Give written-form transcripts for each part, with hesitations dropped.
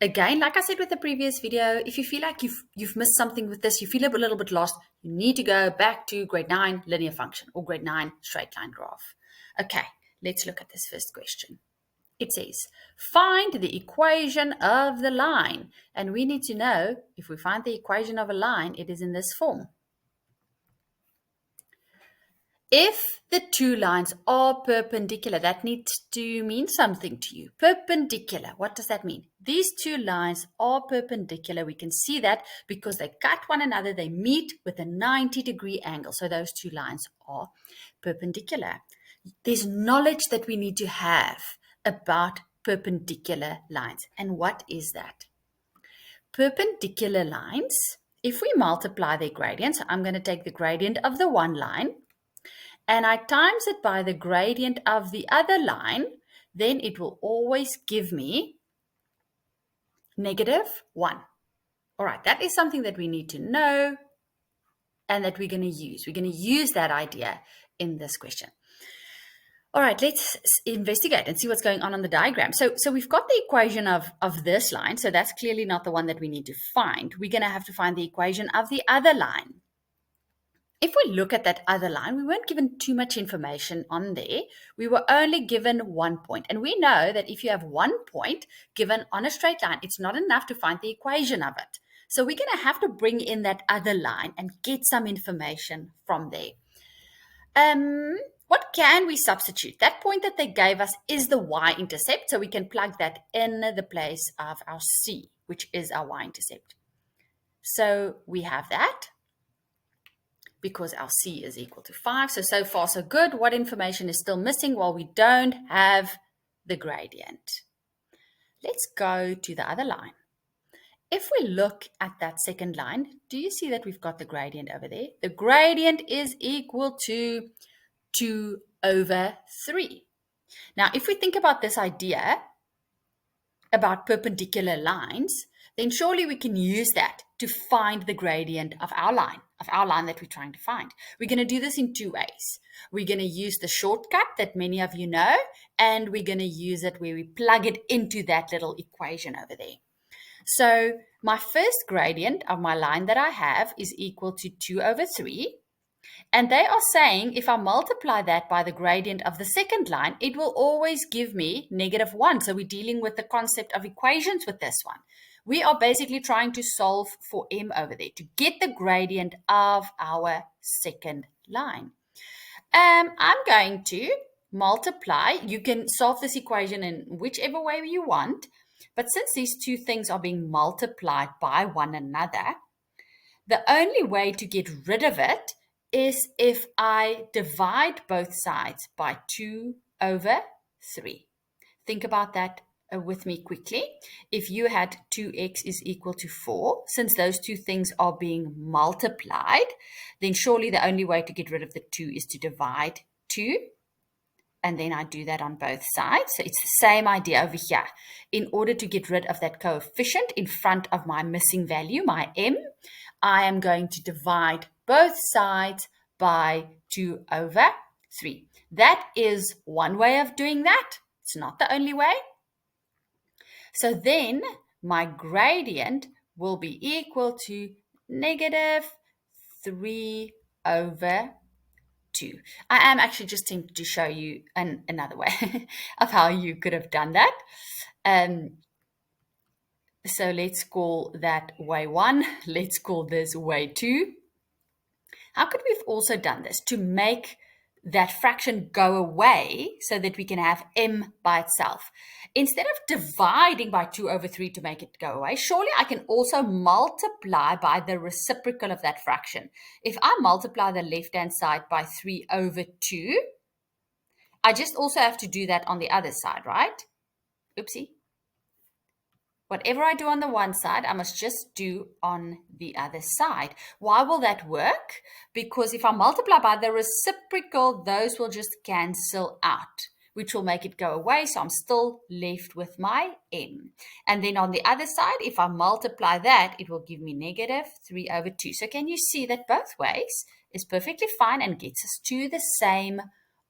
Again, like I said with the previous video, if you feel like you've missed something with this, you feel a little bit lost, you need to go back to grade 9 linear function or grade 9 straight line graph. Okay, let's look at this first question. It says, find the equation of the line. And we need to know if we find the equation of a line, it is in this form. If the two lines are perpendicular, that needs to mean something to you. Perpendicular, what does that mean? These two lines are perpendicular. We can see that because they cut one another. They meet with a 90-degree angle. So those two lines are perpendicular. There's knowledge that we need to have about perpendicular lines. And what is that? Perpendicular lines, if we multiply their gradients, I'm going to take the gradient of the one line, and I times it by the gradient of the other line, then it will always give me -1. All right, that is something that we need to know and that we're going to use. We're going to use that idea in this question. All right, let's investigate and see what's going on the diagram. So we've got the equation of this line, so that's clearly not the one that we need to find. We're going to have to find the equation of the other line. If we look at that other line, we weren't given too much information on there. We were only given 1 point. And we know that if you have 1 point given on a straight line, it's not enough to find the equation of it. So we're going to have to bring in that other line and get some information from there. What can we substitute? That point that they gave us is the y-intercept, so we can plug that in the place of our c, which is our y-intercept. So we have that, because our c is equal to 5. So far, so good. What information is still missing? Well, we don't have the gradient. Let's go to the other line. If we look at that second line, do you see that we've got the gradient over there? The gradient is equal to 2/3. Now, if we think about this idea about perpendicular lines, then surely we can use that to find the gradient of our line that we're trying to find. We're going to do this in two ways. We're going to use the shortcut that many of you know, and we're going to use it where we plug it into that little equation over there. So my first gradient of my line that I have is equal to 2/3. And they are saying if I multiply that by the gradient of the second line, it will always give me -1. So we're dealing with the concept of equations with this one. We are basically trying to solve for m over there to get the gradient of our second line. I'm going to multiply. You can solve this equation in whichever way you want. But since these two things are being multiplied by one another, the only way to get rid of it is if I divide both sides by 2/3. Think about that with me quickly. If you had 2x is equal to 4, since those two things are being multiplied, then surely the only way to get rid of the 2 is to divide 2. And then I do that on both sides. So it's the same idea over here. In order to get rid of that coefficient in front of my missing value, my m, I am going to divide both sides by 2/3. That is one way of doing that. It's not the only way. So then my gradient will be equal to -3/2. I am actually just tempted to show you another way of how you could have done that. So let's call that way 1. Let's call this way 2. How could we have also done this to make that fraction go away so that we can have m by itself? Instead of dividing by 2/3 to make it go away, surely I can also multiply by the reciprocal of that fraction. If I multiply the left-hand side by 3/2, I just also have to do that on the other side, right? Oopsie. Whatever I do on the one side, I must just do on the other side. Why will that work? Because if I multiply by the reciprocal, those will just cancel out, which will make it go away. So I'm still left with my m. And then on the other side, if I multiply that, it will give me -3/2. So can you see that both ways is perfectly fine and gets us to the same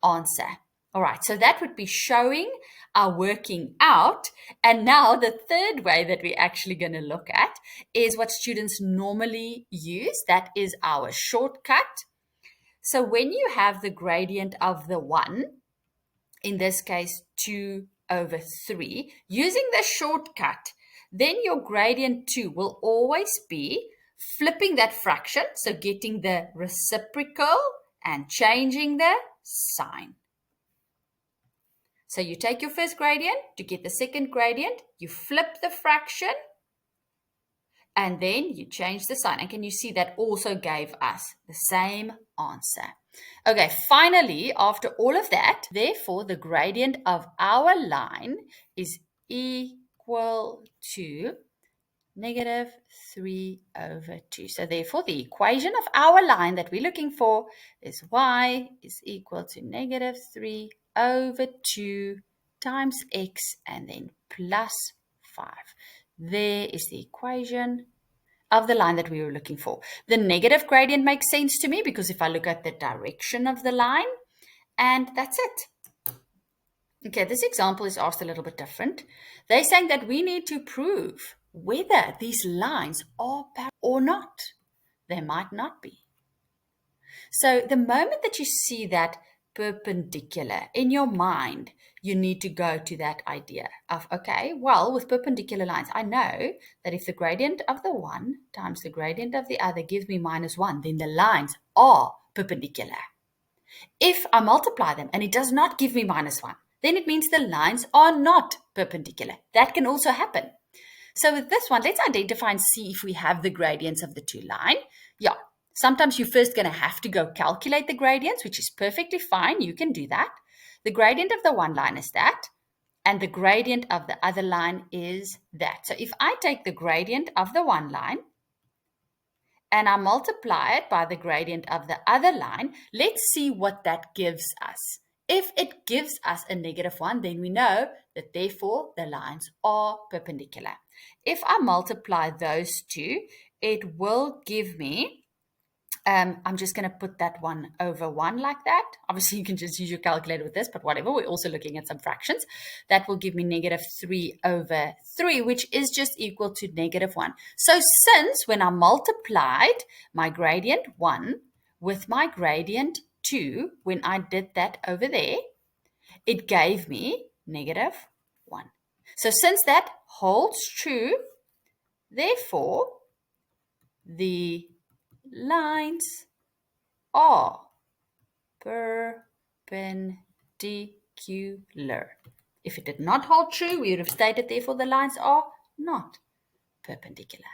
answer? All right, so that would be showing are working out. And now the third way that we're actually going to look at is what students normally use. That is our shortcut. So when you have the gradient of the 1, in this case 2 over 3, using the shortcut, then your gradient 2 will always be flipping that fraction, so getting the reciprocal and changing the sign. So you take your first gradient, to get the second gradient, you flip the fraction, and then you change the sign. And can you see that also gave us the same answer? Okay, finally, after all of that, therefore, the gradient of our line is equal to negative 3 over 2. So therefore, the equation of our line that we're looking for is y is equal to negative 3 over 2 times x and then plus 5. There is the equation of the line that we were looking for. The negative gradient makes sense to me because if I look at the direction of the line, and that's it. Okay, this example is asked a little bit different. They're saying that we need to prove whether these lines are parallel or not. They might not be. So the moment that you see that perpendicular in your mind, you need to go to that idea of, okay, well, with perpendicular lines, I know that if the gradient of the one times the gradient of the other gives me -1, then the lines are perpendicular. If I multiply them and it does not give me -1, then it means the lines are not perpendicular. That can also happen. So with this one, let's identify and see if we have the gradients of the two lines. Yeah, sometimes you're first going to have to go calculate the gradients, which is perfectly fine. You can do that. The gradient of the one line is that, and the gradient of the other line is that. So if I take the gradient of the one line and I multiply it by the gradient of the other line, let's see what that gives us. If it gives us a -1, then we know that therefore the lines are perpendicular. If I multiply those two, it will give me, I'm just going to put that 1 over 1 like that. Obviously, you can just use your calculator with this, but whatever. We're also looking at some fractions. That will give me -3 over 3, which is just equal to -1. So since when I multiplied my gradient 1 with my gradient 2, when I did that over there, it gave me -1. So since that holds true, therefore, the lines are perpendicular. If it did not hold true, we would have stated therefore the lines are not perpendicular.